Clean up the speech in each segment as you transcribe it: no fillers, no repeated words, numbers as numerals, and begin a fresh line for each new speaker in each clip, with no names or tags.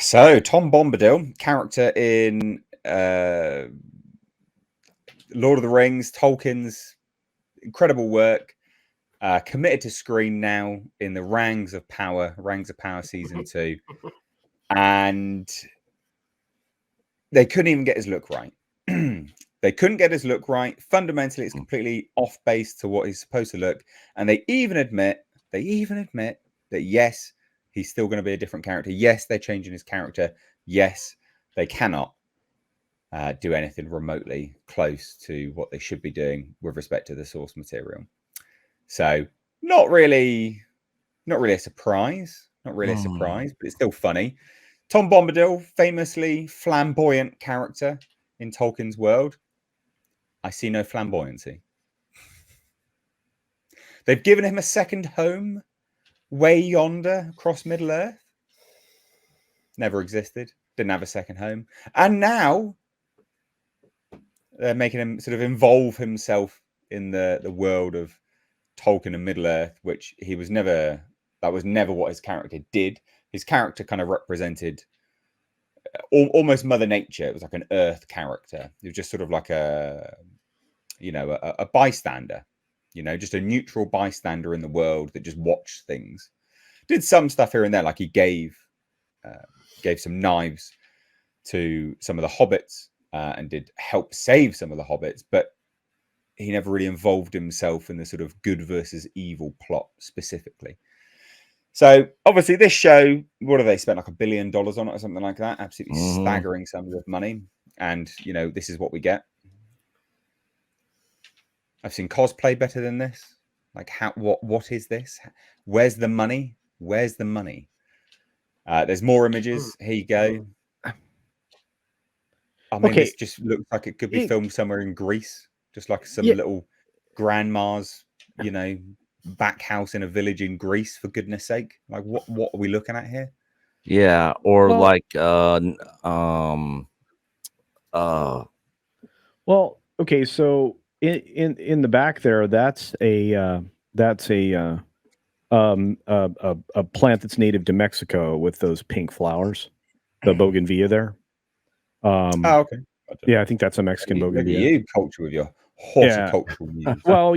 So, Tom Bombadil, character in Lord of the Rings, Tolkien's incredible work, committed to screen now in the Rings of Power season 2, and they couldn't even get his look right. They couldn't get his look right. Fundamentally, it's completely off base to what he's supposed to look, and they even admit that yes, he's still going to be a different character. Yes, they're changing his character. Yes, they cannot do anything remotely close to what they should be doing with respect to the source material. So not really a surprise. Not really a surprise, but it's still funny. Tom Bombadil, famously flamboyant character in Tolkien's world. I see no flamboyancy. They've given him a second home way yonder across Middle Earth. Never existed. Didn't have a second home. And now they're making him sort of involve himself in the world of Tolkien and Middle Earth, which he was never, that was never what his character did. His character kind of represented almost Mother Nature. It was like an Earth character. It was just sort of like a bystander, just a neutral bystander in the world that just watched things. Did some stuff here and there, like he gave some knives to some of the hobbits and did help save some of the hobbits, but he never really involved himself in the sort of good versus evil plot specifically. So obviously this show, what have they spent, like $1 billion on it or something like that? Absolutely staggering sums of money. And, this is what we get. I've seen cosplay better than this. Like, what is this? Where's the money? Where's the money? There's more images. Here you go. I mean, this just looks like it could be filmed somewhere in Greece, just like some little grandma's, back house in a village in Greece, for goodness sake. Like, what are we looking at here?
Yeah, or
well, okay, so in the back there, that's a plant that's native to Mexico with those pink flowers, the bougainvillea there.
Okay.
Yeah, I think that's a Mexican bougainvillea.
Look at you, culture with your horticultural news.
Well,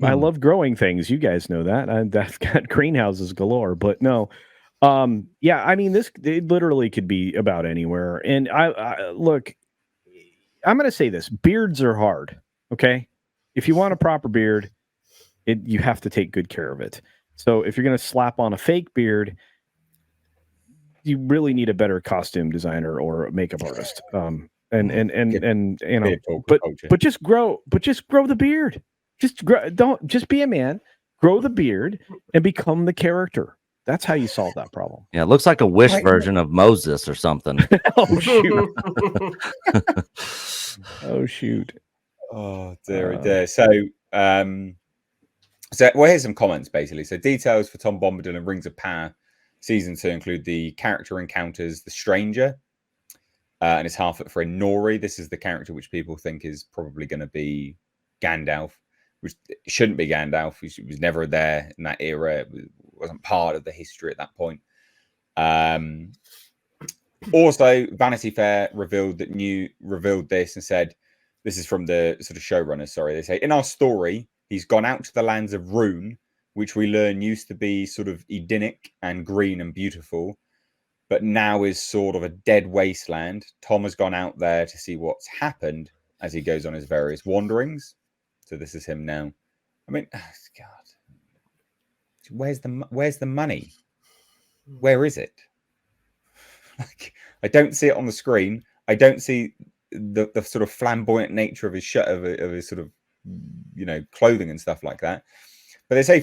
I love growing things. You guys know that. I've got greenhouses galore. But no, I mean, it literally could be about anywhere. And I look, I'm going to say this: beards are hard. Okay, if you want a proper beard, you have to take good care of it. So if you're going to slap on a fake beard, you really need a better costume designer or a makeup artist. But just grow the beard. Just be a man, grow the beard, and become the character. That's how you solve that problem.
Yeah, it looks like a Wish version of Moses or something.
Oh shoot! Oh shoot!
Oh dear. So here's some comments basically. So details for Tom Bombadil and Rings of Power season 2 include the character encounters the Stranger and his half-foot friend Nori. This is the character which people think is probably going to be Gandalf, which shouldn't be Gandalf. He was never there in that era. It wasn't part of the history at that point. Also, Vanity Fair revealed this and said, this is from the sort of showrunners, sorry. They say, in our story, he's gone out to the lands of Rune, which we learn used to be sort of Edenic and green and beautiful, but now is sort of a dead wasteland. Tom has gone out there to see what's happened as he goes on his various wanderings. So this is him now. I mean, oh God, where's the money? Where is it? Like, I don't see it on the screen. I don't see the sort of flamboyant nature of his sort of clothing and stuff like that. But they say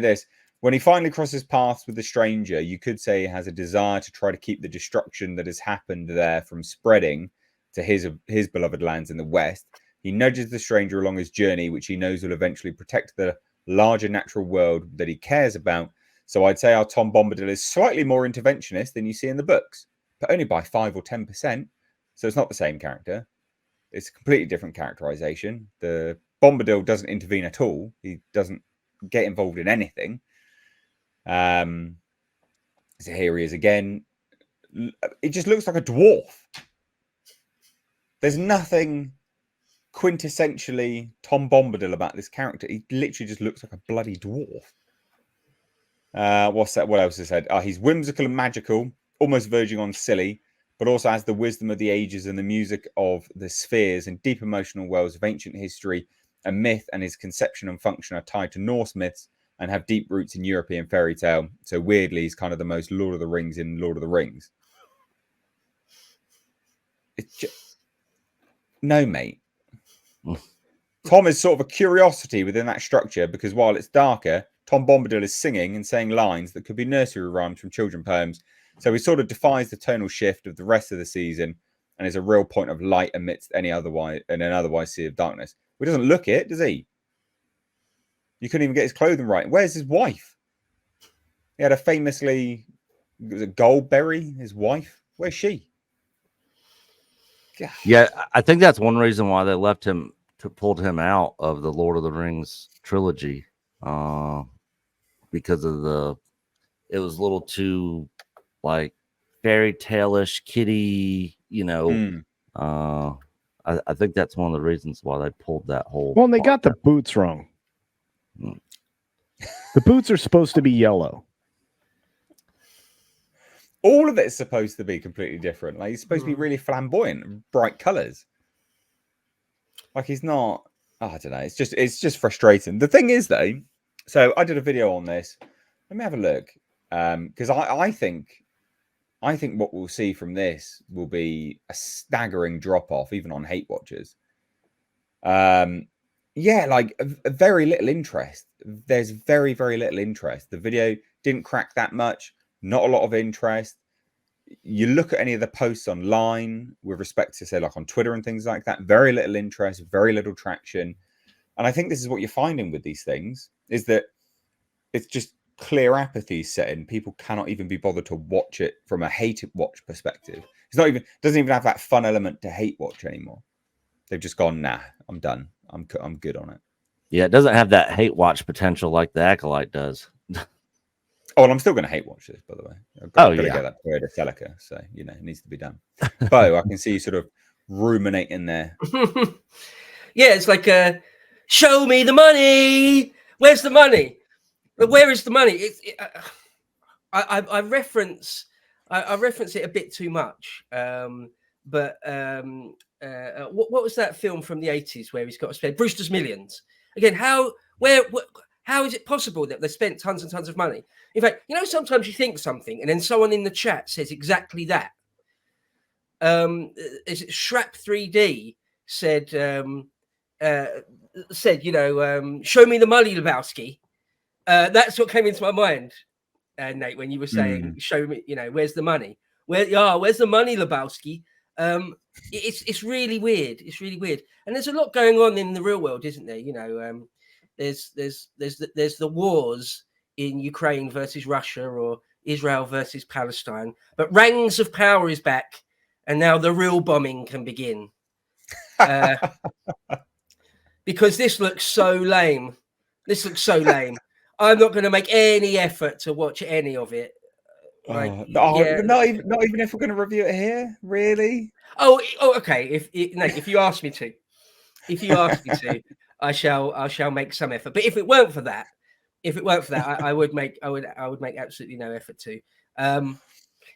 this: when he finally crosses paths with the Stranger, you could say he has a desire to try to keep the destruction that has happened there from spreading to his beloved lands in the west. He nudges the Stranger along his journey, which he knows will eventually protect the larger natural world that he cares about. So I'd say our Tom Bombadil is slightly more interventionist than you see in the books, but only by 5 or 10%. So it's not the same character. It's a completely different characterization. The Bombadil doesn't intervene at all. He doesn't get involved in anything. So here he is again, it just looks like a dwarf. There's nothing quintessentially Tom Bombadil about this character. He literally just looks like a bloody dwarf. What's that? What else is said? He's whimsical and magical, almost verging on silly, but also has the wisdom of the ages and the music of the spheres and deep emotional wells of ancient history and myth, and his conception and function are tied to Norse myths and have deep roots in European fairy tale. So weirdly, he's kind of the most Lord of the Rings in Lord of the Rings. It's just... No, mate. Tom is sort of a curiosity within that structure because while it's darker, Tom Bombadil is singing and saying lines that could be nursery rhymes from children's poems. So he sort of defies the tonal shift of the rest of the season and is a real point of light amidst an otherwise sea of darkness. He doesn't look it, does he? You couldn't even get his clothing right. Where's his wife? He had a famously... Was it Goldberry, his wife? Where's she? God.
Yeah, I think that's one reason why they pulled him out of the Lord of the Rings trilogy, because of it was a little too like fairy tale-ish, kiddie, I think that's one of the reasons why they pulled that whole.
Well, and they got the boots wrong. The boots are supposed to be yellow.
All of it is supposed to be completely different. Like he's supposed to be really flamboyant, bright colors. Like he's not. I don't know. It's just frustrating. The thing is, though, so I did a video on this. Let me have a look, because I think what we'll see from this will be a staggering drop off, even on hate watchers. Yeah, like a very little interest. There's very, very little interest. The video didn't crack that much. Not a lot of interest. You look at any of the posts online with respect to, say, like on Twitter and things like that, very little interest, very little traction. And I think this is what you're finding with these things, is that it's just clear apathy set in. People cannot even be bothered to watch it from a hate watch perspective. Doesn't even have that fun element to hate watch anymore. They've just gone, nah, I'm done. I'm good on it.
Yeah, it doesn't have that hate watch potential like the Acolyte does.
Oh, and I'm still going to hate watch this, by the way. I've got to get that Toyota Celica, so it needs to be done. Bo, I can see you sort of ruminating there.
Yeah, it's like, show me the money. Where's the money? Where is the money? I reference it a bit too much. But what was that film from the 80s where he's got to spend Brewster's Millions? Again, how is it possible that they spent tons and tons of money? In fact, sometimes you think something and then someone in the chat says exactly that. Is it Shrap 3D said, show me the money, Lebowski. That's what came into my mind, Nate, when you were saying, show me, where's the money? Where's the money, Lebowski? It's really weird. It's really weird. And there's a lot going on in the real world, isn't there? There's the wars in Ukraine versus Russia or Israel versus Palestine. But Rings of Power is back, and now the real bombing can begin. Because this looks so lame. I'm not going to make any effort to watch any of it.
Not even if we're going to review it here, really?
Oh, okay. If you ask me to, I shall make some effort. But if it weren't for that, I would make absolutely no effort to.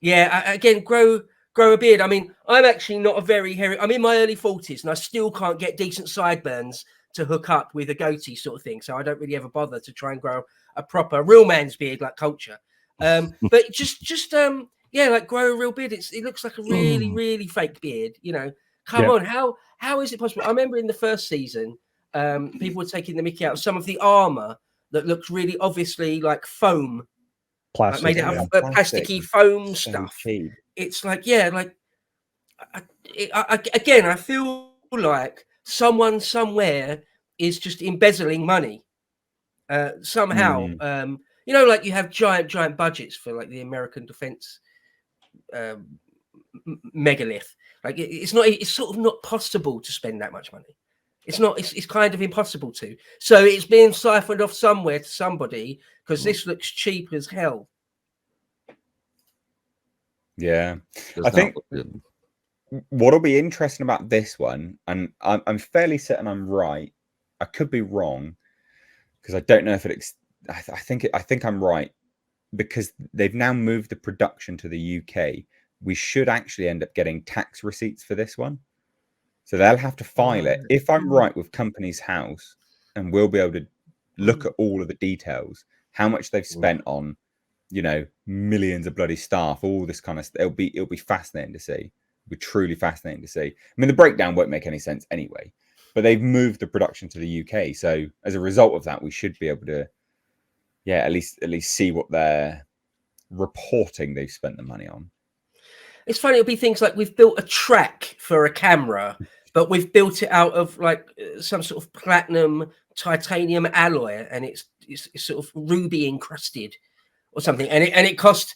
Again, grow a beard. I mean, I'm actually not a very hairy. I'm in my early 40s, and I still can't get decent sideburns to hook up with a goatee sort of thing. So I don't really ever bother to try and grow a proper real man's beard like Culture. But just like grow a real beard. It looks like a really, really fake beard. Come on, how is it possible? I remember in the first season, people were taking the mickey out of some of the armor that looked really obviously like foam,
plastic,
made out of plasticky foam stuff.
Cheap.
It's like, I feel like someone somewhere is just embezzling money somehow. Like you have giant budgets for like the American defense megalith. Like it's sort of not possible to spend that much money. It's kind of impossible to. So it's being siphoned off somewhere to somebody because this looks cheap as hell.
Yeah,
Does
I
not
think
look good.
what'll be interesting about this one, and I'm fairly certain I'm right. I could be wrong because I don't know if I think I'm right because they've now moved the production to the UK. We should actually end up getting tax receipts for this one, so they'll have to file it. If I'm right with Company's House, and we'll be able to look at all of the details, how much they've spent on, millions of bloody staff, all this kind of stuff. It'll be fascinating to see. It'll be truly fascinating to see. I mean, the breakdown won't make any sense anyway, but they've moved the production to the UK, so as a result of that, we should be able to, at least see what they're reporting they've spent the money on.
It's funny. It'll be things like we've built a track for a camera, but we've built it out of like some sort of platinum titanium alloy, and it's sort of ruby encrusted or something, and it cost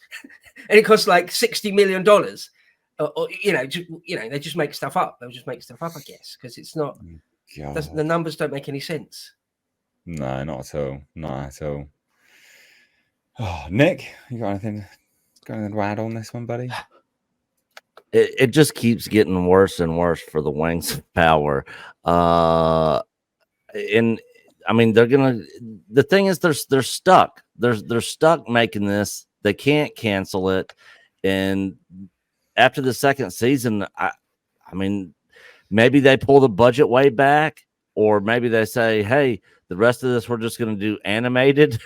like $60 million. Or they just make stuff up. They'll just make stuff up, I guess, because it's not. The numbers don't make any sense.
No, not at all. Not at all. Oh, Nick, you got anything to add on this one, buddy?
It just keeps getting worse and worse for the Wings of Power. And I mean, the thing is, they're stuck. They're stuck making this. They can't cancel it. And after the second season, I mean, maybe they pull the budget way back, or maybe they say, hey, the rest of this, we're just going to do animated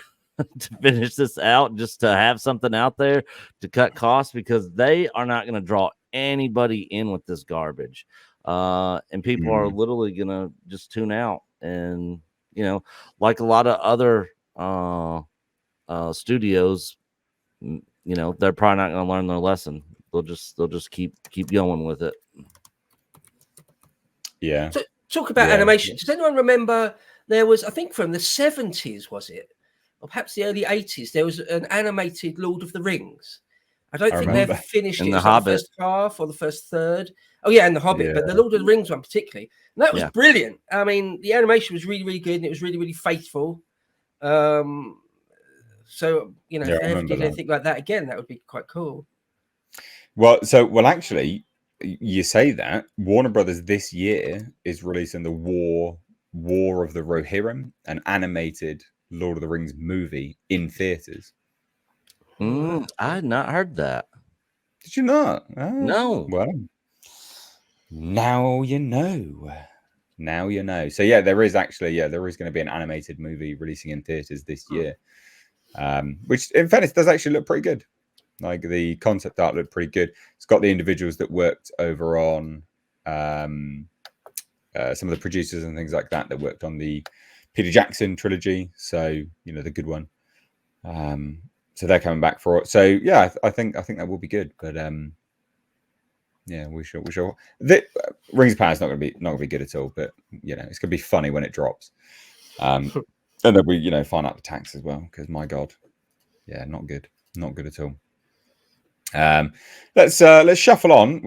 to finish this out, just to have something out there to cut costs, because they are not going to draw anybody in with this garbage. And people are literally going to just tune out. And, like a lot of other studios, they're probably not going to learn their lesson. They'll just keep going with it.
Yeah.
So, talk about animation. Does anyone remember there was, I think from the 70s, was it? Or perhaps the early 80s, there was an animated Lord of the Rings. I don't think they ever finished it.
In
It
the
was like
Hobbit.
the first half or the first third. Oh, yeah, and the Hobbit. But the Lord of the Rings one particularly. And that was brilliant. I mean, the animation was really, really good, and it was really, really faithful. So, if they ever did anything like that again, that would be quite cool.
Well, actually, you say that Warner Brothers this year is releasing the War of the Rohirrim, an animated Lord of the Rings movie in theaters.
I had not heard that.
Did you not?
No.
Well, now you know. Now you know. So there is going to be an animated movie releasing in theaters this year, which in fairness does actually look pretty good. Like the concept art looked pretty good. It's got the individuals that worked over on some of the producers and things like that worked on the Peter Jackson trilogy. So the good one. So they're coming back for it. So I think that will be good. But we shall. The Rings of Power is not going to be good at all. But it's going to be funny when it drops. And then we find out the tax as well, because my God, not good at all. Let's shuffle on.